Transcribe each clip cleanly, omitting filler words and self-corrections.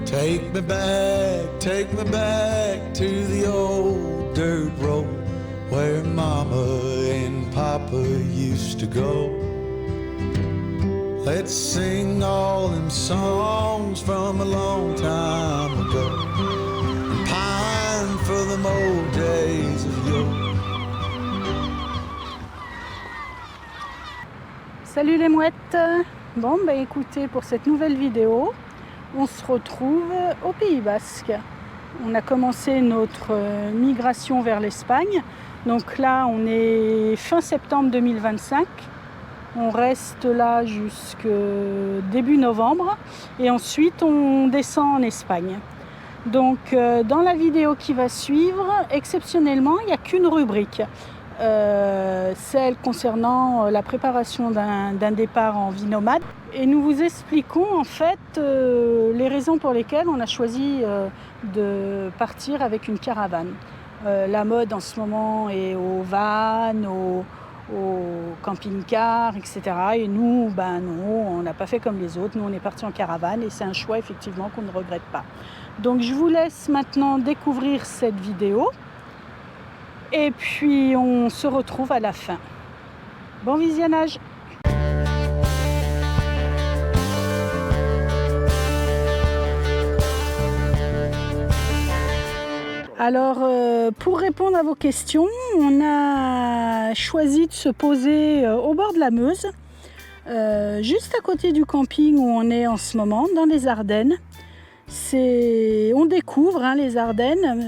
Take me back to the old dirt road where Mama and Papa used to go. Let's sing all them songs from a long time ago and pine for them old days of yore. Salut les mouettes. Bon bah écoutez, pour cette nouvelle vidéo, on se retrouve au Pays Basque. On a commencé notre migration vers l'Espagne. Donc là, on est fin septembre 2025. On reste là jusqu'au début novembre. Et ensuite, on descend en Espagne. Donc dans la vidéo qui va suivre, exceptionnellement, il n'y a qu'une rubrique. Celle concernant la préparation d'un départ en vie nomade. Et nous vous expliquons en fait les raisons pour lesquelles on a choisi de partir avec une caravane. La mode en ce moment est au van, au camping-car, etc. Et nous, non, on n'a pas fait comme les autres. Nous, on est parti en caravane et c'est un choix effectivement qu'on ne regrette pas. Donc je vous laisse maintenant découvrir cette vidéo. Et puis on se retrouve à la fin. Bon visionnage! Alors pour répondre à vos questions, on a choisi de se poser au bord de la Meuse, juste à côté du camping où on est en ce moment, dans les Ardennes. On découvre les Ardennes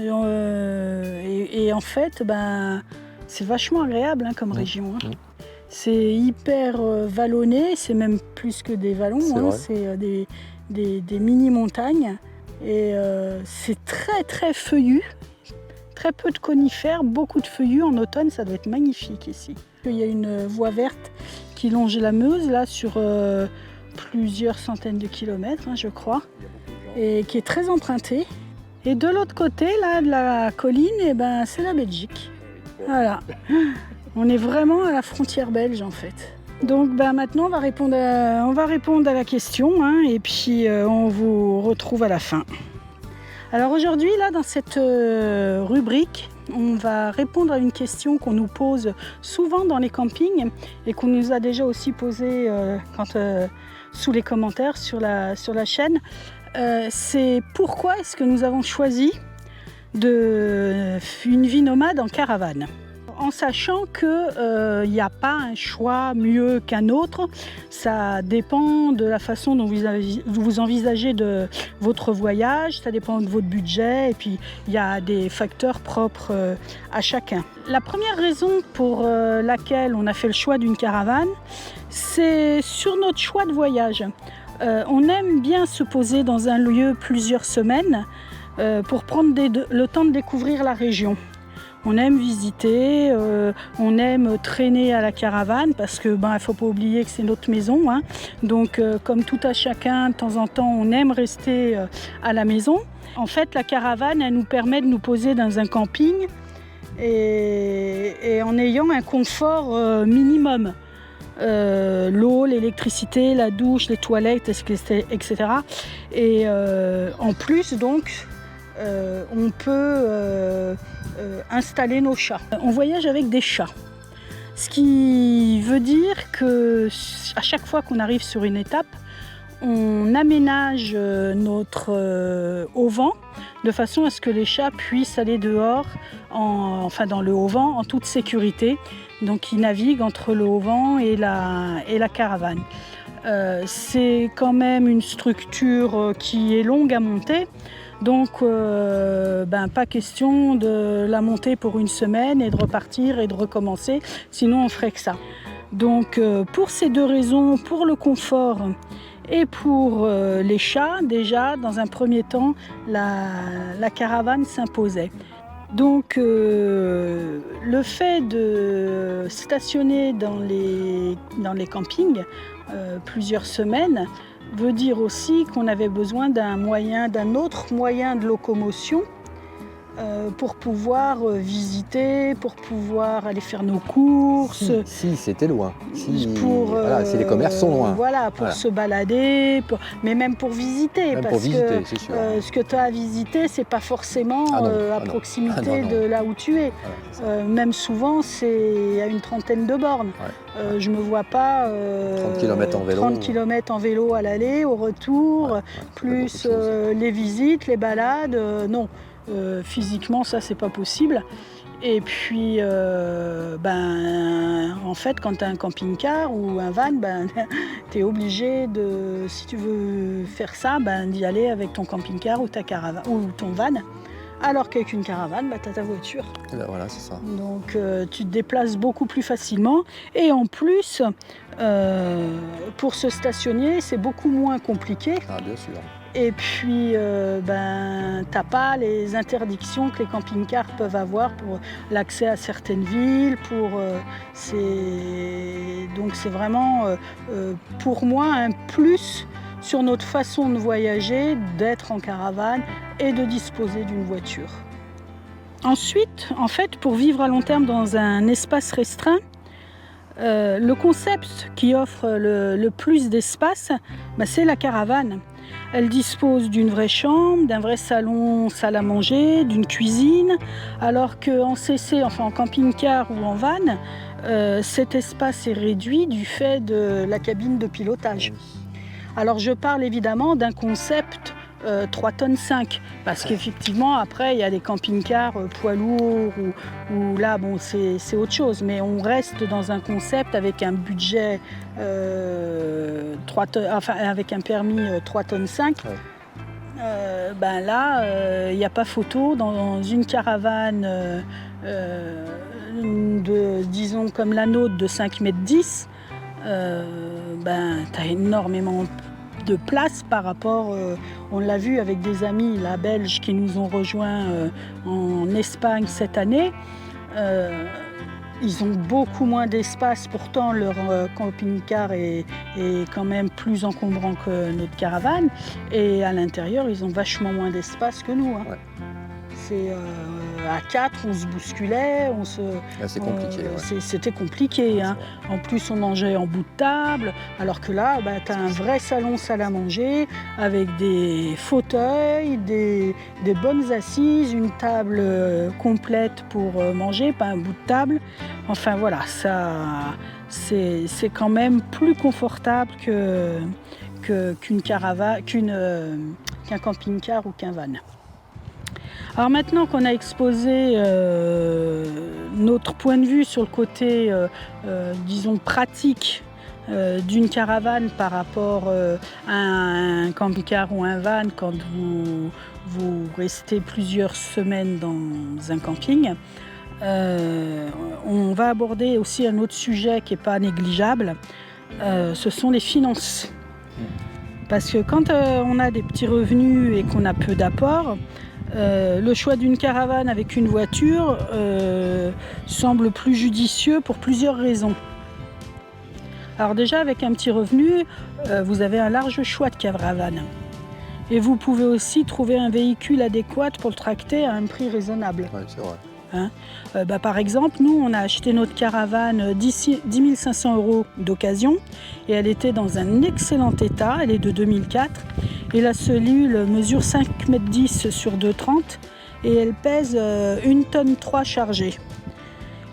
et en fait c'est vachement agréable comme région. C'est hyper vallonné, c'est même plus que des vallons, c'est des mini-montagnes et c'est très très feuillu, très peu de conifères, beaucoup de feuillus. En automne ça doit être magnifique ici. Il y a une voie verte qui longe la Meuse là sur plusieurs centaines de kilomètres je crois, et qui est très emprunté. Et de l'autre côté là de la colline, c'est la Belgique. Voilà, on est vraiment à la frontière belge en fait. Donc maintenant on va répondre à la question et puis on vous retrouve à la fin. Alors aujourd'hui là dans cette rubrique, on va répondre à une question qu'on nous pose souvent dans les campings et qu'on nous a déjà aussi posée sous les commentaires sur la chaîne. C'est pourquoi est-ce que nous avons choisi une vie nomade en caravane, en sachant qu'il n'y a pas un choix mieux qu'un autre. Ça dépend de la façon dont vous envisagez votre voyage, ça dépend de votre budget et puis il y a des facteurs propres à chacun. La première raison pour laquelle on a fait le choix d'une caravane, c'est sur notre choix de voyage. On aime bien se poser dans un lieu plusieurs semaines pour prendre le temps de découvrir la région. On aime visiter, on aime traîner à la caravane parce que il faut pas oublier que c'est notre maison. Donc comme tout à chacun, de temps en temps, on aime rester à la maison. En fait, la caravane, elle nous permet de nous poser dans un camping et en ayant un confort minimum. L'eau, l'électricité, la douche, les toilettes, etc. Et en plus, donc, on peut installer nos chats. On voyage avec des chats, ce qui veut dire que à chaque fois qu'on arrive sur une étape, on aménage notre auvent de façon à ce que les chats puissent aller dehors, dans le haut-vent en toute sécurité. Donc ils naviguent entre le haut-vent et la caravane. C'est quand même une structure qui est longue à monter. Donc pas question de la monter pour une semaine et de repartir et de recommencer, sinon on ferait que ça. Donc pour ces deux raisons, pour le confort et pour les chats, déjà dans un premier temps, la caravane s'imposait. Donc le fait de stationner dans les campings plusieurs semaines veut dire aussi qu'on avait besoin d'un autre moyen de locomotion pour pouvoir visiter, pour pouvoir aller faire nos courses. Si c'était loin, si les commerces sont loin. Voilà, pour se balader, mais même pour visiter. Même parce pour visiter, que c'est sûr. ce que tu as à visiter, c'est pas forcément à proximité non. de là où tu es. Même souvent, c'est à une trentaine de bornes. Je me vois pas 30 km en vélo. 30 km en vélo à l'aller, au retour, plus les visites, les balades. Non, physiquement, ça, c'est pas possible. Et puis, en fait, quand tu as un camping-car ou un van, tu es obligé de, si tu veux faire ça, d'y aller avec ton camping-car ou ta caravane ou ton van. Alors qu'avec une caravane, tu as ta voiture. Voilà, c'est ça. Donc tu te déplaces beaucoup plus facilement. Et en plus, pour se stationner, c'est beaucoup moins compliqué. Ah, bien sûr. Et puis, t'as pas les interdictions que les camping-cars peuvent avoir pour l'accès à certaines villes. Donc c'est vraiment, pour moi, un plus sur notre façon de voyager, d'être en caravane et de disposer d'une voiture. Ensuite, en fait, pour vivre à long terme dans un espace restreint, le concept qui offre le plus d'espace, c'est la caravane. Elle dispose d'une vraie chambre, d'un vrai salon, salle à manger, d'une cuisine, alors qu'en CC, enfin en camping-car ou en van, cet espace est réduit du fait de la cabine de pilotage. Alors je parle évidemment d'un concept 3 tonnes 5, parce qu'effectivement après il y a des camping-cars poids lourds où là c'est autre chose, mais on reste dans un concept avec un budget avec un permis 3 tonnes 5. Là il n'y a pas photo dans une caravane disons comme la nôtre de 5,10 m. Tu as énormément de place par rapport, on l'a vu avec des amis la belges qui nous ont rejoints en Espagne cette année. Ils ont beaucoup moins d'espace, pourtant leur camping-car est quand même plus encombrant que notre caravane, et à l'intérieur ils ont vachement moins d'espace que nous. C'est à 4, on se bousculait, c'est compliqué. C'était compliqué. En plus, on mangeait en bout de table, alors que là, tu as un vrai salon salle à manger avec des fauteuils, des bonnes assises, une table complète pour manger, pas un bout de table. Enfin voilà, ça, c'est quand même plus confortable qu'une caravane, qu'un camping-car ou qu'un van. Alors maintenant qu'on a exposé notre point de vue sur le côté, disons, pratique d'une caravane par rapport à un camping-car ou un van quand vous restez plusieurs semaines dans un camping, on va aborder aussi un autre sujet qui n'est pas négligeable, ce sont les finances. Parce que quand on a des petits revenus et qu'on a peu d'apports, le choix d'une caravane avec une voiture semble plus judicieux pour plusieurs raisons. Alors déjà, avec un petit revenu, vous avez un large choix de caravane. Et vous pouvez aussi trouver un véhicule adéquat pour le tracter à un prix raisonnable. Oui, c'est vrai. Par exemple, nous, on a acheté notre caravane 10 500 € d'occasion et elle était dans un excellent état. Elle est de 2004 et la cellule mesure 5,10 m sur 2,30 m et elle pèse 1,3 tonne chargée.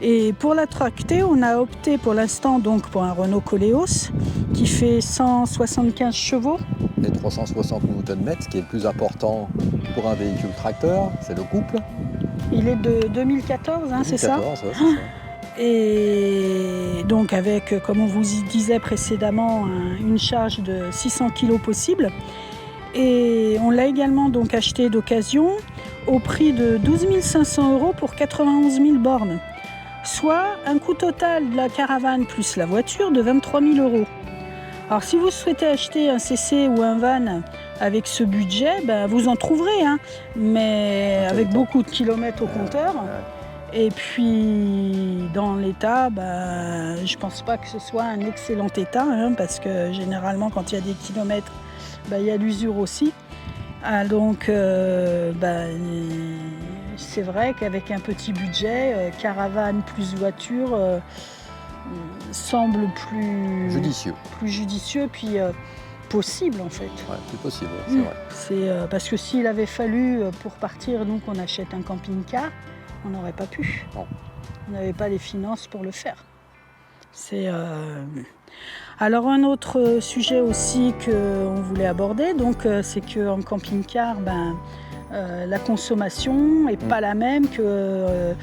Et pour la tracter, on a opté pour l'instant donc pour un Renault Koleos qui fait 175 chevaux. Et 360 Nm, ce qui est le plus important pour un véhicule tracteur, c'est le couple. Il est de 2014, c'est ça ? 2014, c'est ça. Et donc avec, comme on vous disait précédemment, une charge de 600 kg possible. Et on l'a également donc acheté d'occasion au prix de 12 500 € pour 91 000 bornes. Soit un coût total de la caravane plus la voiture de 23 000 €. Alors si vous souhaitez acheter un CC ou un van avec ce budget, vous en trouverez, mais avec beaucoup de kilomètres au compteur. Et puis dans l'état, je ne pense pas que ce soit un excellent état, parce que généralement quand il y a des kilomètres, il y a l'usure aussi. Donc c'est vrai qu'avec un petit budget, caravane plus voiture semble plus judicieux puis possible en fait. Ouais, plus possible, c'est vrai. C'est parce que s'il avait fallu pour partir, nous qu'on achète un camping-car, on n'aurait pas pu. Non. On n'avait pas les finances pour le faire. Alors un autre sujet aussi qu'on voulait aborder, donc c'est qu'en camping-car, la consommation n'est pas la même que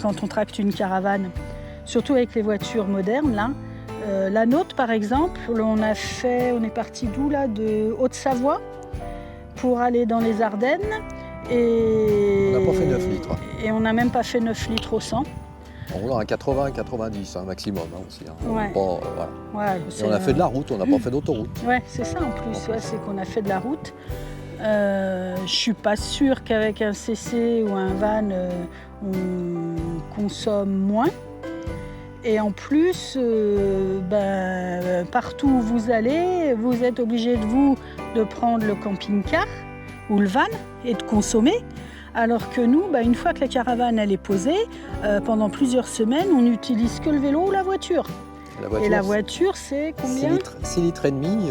quand on tracte une caravane. Surtout avec les voitures modernes là. La nôtre par exemple, on est parti d'où là? De Haute-Savoie pour aller dans les Ardennes. Et on n'a pas fait 9 litres. Et on n'a même pas fait 9 litres au 100. On roule à 80-90 maximum aussi. Ouais. Voilà. Et on a fait de la route, on n'a pas fait d'autoroute. Ouais, c'est ça en plus, c'est qu'on a fait de la route. Je suis pas sûre qu'avec un CC ou un van, on consomme moins. Et en plus, partout où vous allez, vous êtes obligé de prendre le camping-car ou le van et de consommer. Alors que nous, une fois que la caravane elle est posée, pendant plusieurs semaines, on n'utilise que le vélo ou la voiture. Et la voiture, c'est combien? 6 litres et demi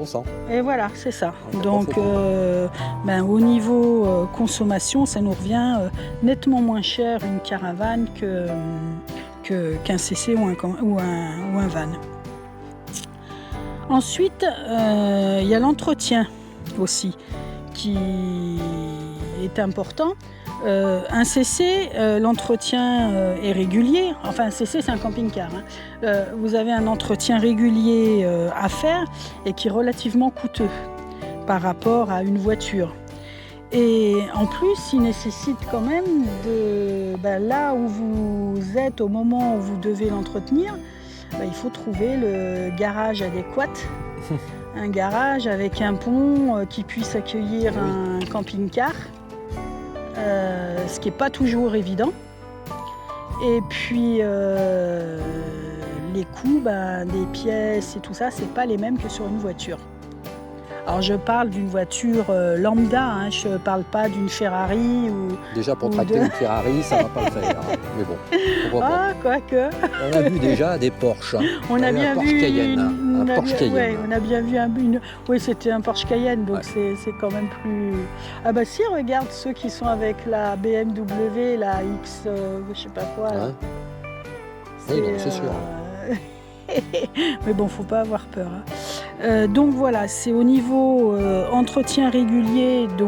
au 100. Et voilà, c'est ça. Donc, au niveau consommation, ça nous revient nettement moins cher une caravane qu'un CC ou un van. Ensuite, il y a l'entretien aussi qui est important. Un CC, l'entretien est régulier. Enfin, un CC, c'est un camping-car. Vous avez un entretien régulier à faire et qui est relativement coûteux par rapport à une voiture. Et en plus, il nécessite quand même là où vous êtes au moment où vous devez l'entretenir, il faut trouver le garage adéquat. Un garage avec un pont qui puisse accueillir un camping-car, ce qui n'est pas toujours évident. Et puis les coûts des pièces et tout ça, c'est pas les mêmes que sur une voiture. Alors je parle d'une voiture lambda, je ne parle pas d'une Ferrari ou... Déjà pour tracter une Ferrari, ça ne va pas le faire. Mais bon, pourquoi pas. Quoique. On a vu déjà des Porsche. On a bien vu un Porsche Cayenne. Ouais, on a bien vu Oui, c'était un Porsche Cayenne, donc c'est quand même plus... Ah si, regarde ceux qui sont avec la BMW, la X, je sais pas quoi. Là. Oui, c'est sûr. Mais bon, faut pas avoir peur. Donc voilà, c'est au niveau entretien régulier du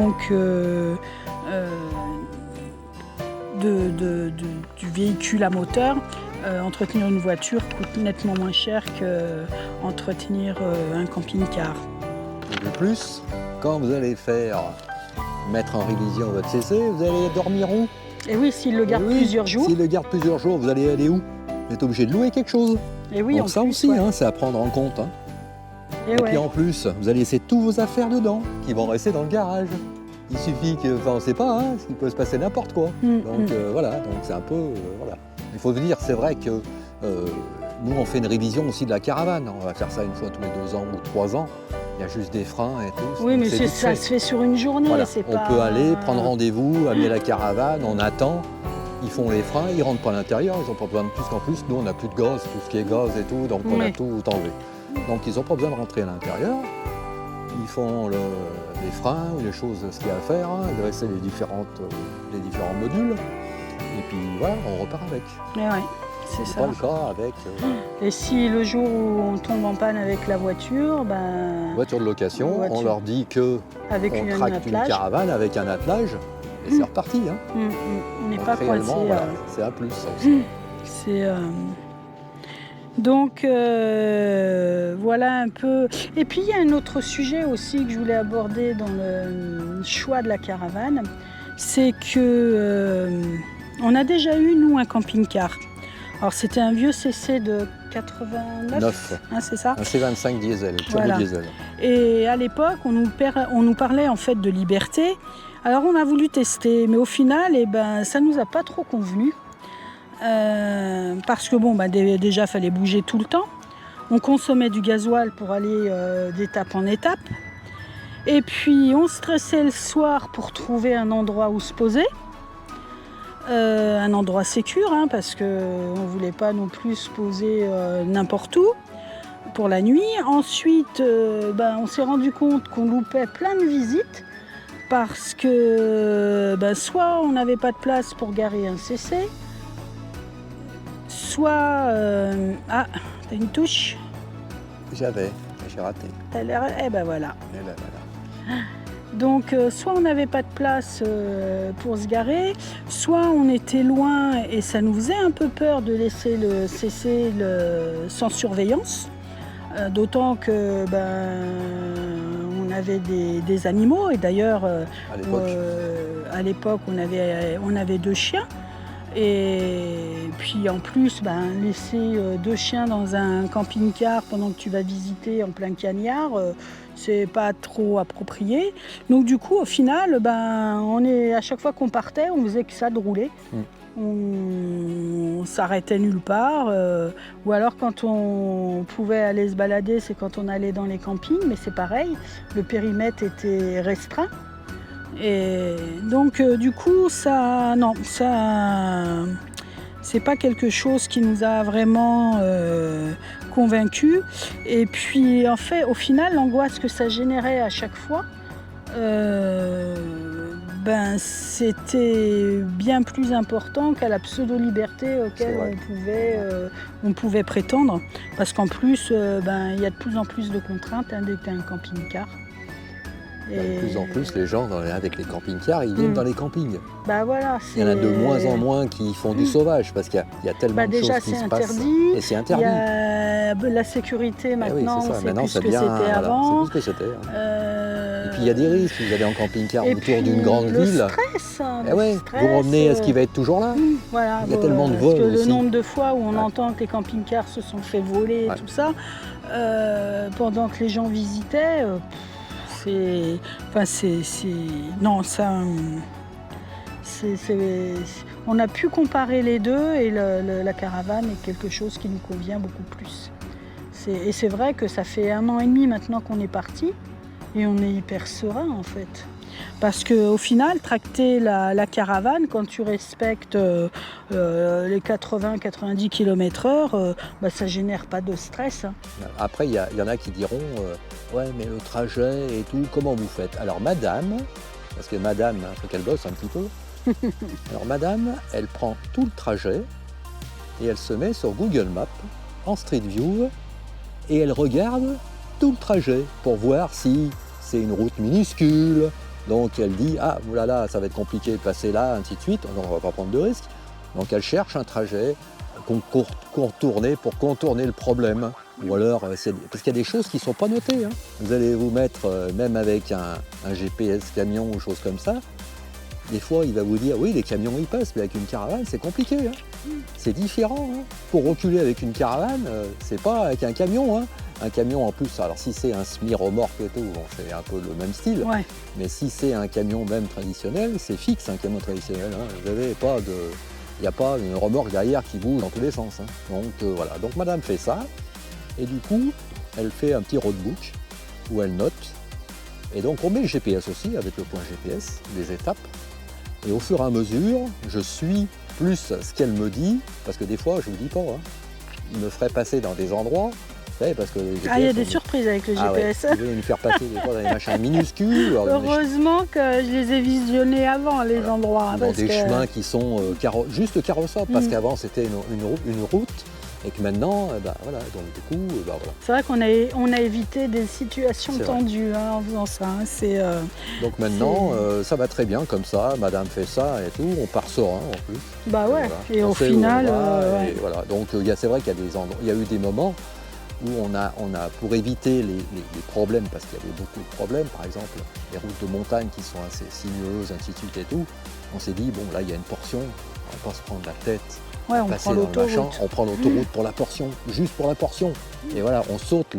véhicule à moteur. Entretenir une voiture coûte nettement moins cher qu'entretenir un camping-car. Et de plus, quand vous allez mettre en révision votre CC, vous allez dormir où? Et oui, s'il le garde plusieurs jours. S'il le garde plusieurs jours, vous allez aller où? Vous êtes obligé de louer quelque chose. Et oui, donc ça aussi, c'est à prendre en compte. Et puis en plus, vous allez laisser tous vos affaires dedans, qui vont rester dans le garage. Il suffit que, on ne sait pas, il peut se passer n'importe quoi. Donc voilà, donc c'est un peu, voilà. Il faut se dire, c'est vrai que nous, on fait une révision aussi de la caravane. On va faire ça une fois tous les 2 ans ou 3 ans. Il y a juste des freins et tout. Oui, mais ça se fait sur une journée. Voilà. On peut aller, prendre rendez-vous, amener la caravane, on attend. Ils font les freins, ils ne rentrent pas à l'intérieur, ils n'ont pas besoin de plus qu'en plus. Nous, on n'a plus de gaz, tout ce qui est gaz et tout, donc on a tout enlevé. Donc ils n'ont pas besoin de rentrer à l'intérieur. Ils font les freins ou les choses, ce qu'il y a à faire, dresser les différents modules. Et puis voilà, on repart avec. C'est ça. Pas le cas avec... Et si le jour où on tombe en panne avec la voiture, voiture de location, on leur dit qu'on tracte une caravane avec un attelage. Et c'est reparti. On n'est pas coincé. Voilà, c'est un plus, ça aussi. Donc, voilà un peu. Et puis, il y a un autre sujet aussi que je voulais aborder dans le choix de la caravane. C'est que on a déjà eu, nous, un camping-car. Alors, c'était un vieux CC de 89, c'est ça? Un C25 diesel, turbo diesel. Et à l'époque, on nous parlait en fait de liberté. Alors on a voulu tester, mais au final, ça ne nous a pas trop convenu. Parce que déjà, il fallait bouger tout le temps. On consommait du gasoil pour aller d'étape en étape. Et puis on stressait le soir pour trouver un endroit où se poser. Un endroit sécure, hein, parce qu'on ne voulait pas non plus se poser n'importe où pour la nuit. Ensuite, on s'est rendu compte qu'on loupait plein de visites parce que soit on n'avait pas de place pour garer un CC, soit... Ah, t'as une touche? J'avais, j'ai raté. T'as l'air... Eh ben voilà. Et ben voilà. Donc soit on n'avait pas de place pour se garer, soit on était loin et ça nous faisait un peu peur de laisser le CC sans surveillance. D'autant que on avait des animaux et d'ailleurs à l'époque on avait 2 chiens. Et puis en plus, laisser 2 chiens dans un camping-car pendant que tu vas visiter en plein cagnard, c'est pas trop approprié. Donc du coup, au final, à chaque fois qu'on partait, on faisait que ça de rouler. On s'arrêtait nulle part. Ou alors quand on pouvait aller se balader, c'est quand on allait dans les campings, mais c'est pareil, le périmètre était restreint. Et donc du coup c'est pas quelque chose qui nous a vraiment convaincus. Et puis en fait au final l'angoisse que ça générait à chaque fois c'était bien plus important qu'à la pseudo-liberté auquel on pouvait prétendre, parce qu'en plus il y a de plus en plus de contraintes dès que tu as un camping-car. De plus en plus, les gens avec les camping-cars, ils viennent dans les campings. Voilà, il y en a de moins en moins qui font du sauvage parce qu'il y a tellement de choses qui se passent. Et c'est interdit. Il y a la sécurité maintenant, c'est ça. c'est Maintenant, plus ce que c'était avant. C'est plus ce que c'était. Et puis il y a des risques. Vous allez en camping-car autour d'une grande ville. Stress, vous revenez, est-ce qu'il va être toujours là? Voilà, il y a tellement de vols parce que aussi. le nombre de fois où on entend que les camping-cars se sont fait voler et tout ça, pendant que les gens visitaient... on a pu comparer les deux et la caravane est quelque chose qui nous convient beaucoup plus. Et c'est vrai que ça fait 1 an et demi maintenant qu'on est parti et on est hyper serein en fait. Parce qu'au final, tracter la caravane, quand tu respectes les 80-90 km/h, ça ne génère pas de stress. Hein. Après, il y en a qui diront ouais, mais le trajet et tout, comment vous faites? Alors, madame, parce que madame, il faut qu'elle bosse un petit peu. Alors, madame, elle prend tout le trajet et elle se met sur Google Maps, en Street View, et elle regarde tout le trajet pour voir si c'est une route minuscule. Donc elle dit, ah voilà, ça va être compliqué de passer là, ainsi de suite, donc on ne va pas prendre de risques. Donc elle cherche un trajet contourner pour contourner le problème. Ou alors, parce qu'il y a des choses qui ne sont pas notées. Hein. Vous allez vous mettre, même avec un GPS camion ou chose comme ça, des fois il va vous dire, oui les camions ils passent, mais avec une caravane c'est compliqué. Hein. C'est différent. Hein. Pour reculer avec une caravane, c'est pas avec un camion. Hein. Un camion en plus, alors si c'est un semi-remorque et tout, bon, c'est un peu le même style, mais si c'est un camion même traditionnel, c'est fixe un camion traditionnel. Hein. Vous avez pas il n'y a pas une remorque derrière qui bouge dans tous les sens. Hein. Donc voilà, donc madame fait ça, et du coup, elle fait un petit roadbook où elle note, et donc on met le GPS aussi avec le point GPS, les étapes, et au fur et à mesure, je suis plus ce qu'elle me dit, parce que des fois, je ne vous dis pas, hein, il me ferait passer dans des endroits. Parce que les GPS, il y a des surprises avec le GPS. Ils veulent nous faire passer des fois dans des machins minuscules. Heureusement que je les ai visionnés avant, les endroits. Dans des chemins qui sont juste carrossables, parce qu'avant c'était une route, et que maintenant, donc du coup, voilà. C'est vrai qu'on a évité des situations tendues en faisant ça. Hein. Donc maintenant, ça va très bien comme ça, madame fait ça et tout, on part serein en plus. Voilà. Et au final... et voilà. Donc c'est vrai qu'il y a des endroits, il y a eu des moments où on a pour éviter les problèmes, parce qu'il y avait beaucoup de problèmes, par exemple les routes de montagne qui sont assez sinueuses, ainsi de suite et tout, on s'est dit, bon là il y a une portion, on va pas se prendre la tête, on prend l'autoroute. On prend l'autoroute pour la portion, juste pour la portion, et voilà, on saute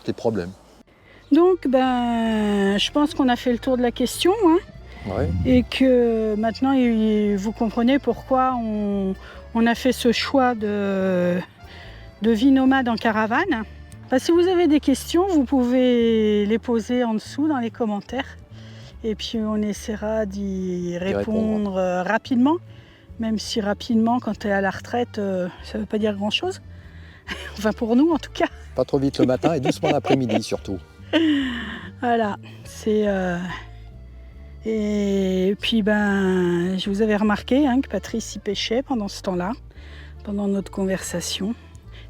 les problèmes. Donc je pense qu'on a fait le tour de la question, hein, et que maintenant vous comprenez pourquoi on a fait ce choix de vie nomade en caravane. Si vous avez des questions, vous pouvez les poser en dessous dans les commentaires. Et puis on essaiera d'y répondre rapidement. Même si rapidement, quand tu es à la retraite, ça ne veut pas dire grand-chose. Enfin pour nous en tout cas. Pas trop vite le matin et doucement l'après-midi surtout. Voilà, c'est... Et puis je vous avais remarqué que Patrice y pêchait pendant ce temps-là, pendant notre conversation.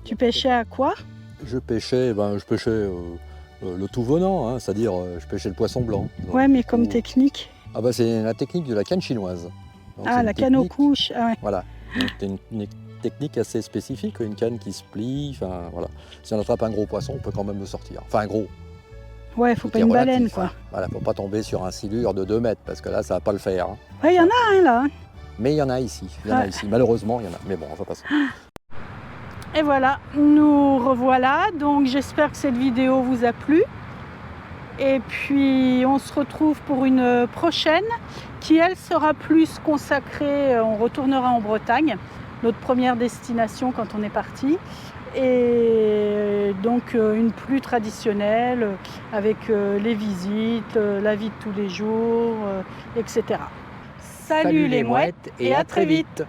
Tu pêchais à quoi? Je pêchais, le tout venant, hein, c'est-à-dire je pêchais le poisson blanc. Donc, ouais, mais comme technique. C'est la technique de la canne chinoise. Donc, la canne aux couches. Ah ouais. Voilà, c'est une technique assez spécifique, une canne qui se plie. Voilà. Si on attrape un gros poisson, on peut quand même le sortir. Enfin un gros. Ouais, faut pas une baleine quoi. Hein. Voilà, faut pas tomber sur un silure de 2 mètres parce que là, ça va pas le faire. Hein. Ouais, il y en a un là. Mais il y en a ici. Malheureusement, il y en a. Mais bon, on va passer. Et voilà, nous revoilà. Donc j'espère que cette vidéo vous a plu. Et puis on se retrouve pour une prochaine qui elle sera plus consacrée, on retournera en Bretagne, notre première destination quand on est parti. Et donc une plus traditionnelle avec les visites, la vie de tous les jours, etc. Salut les mouettes et à très vite.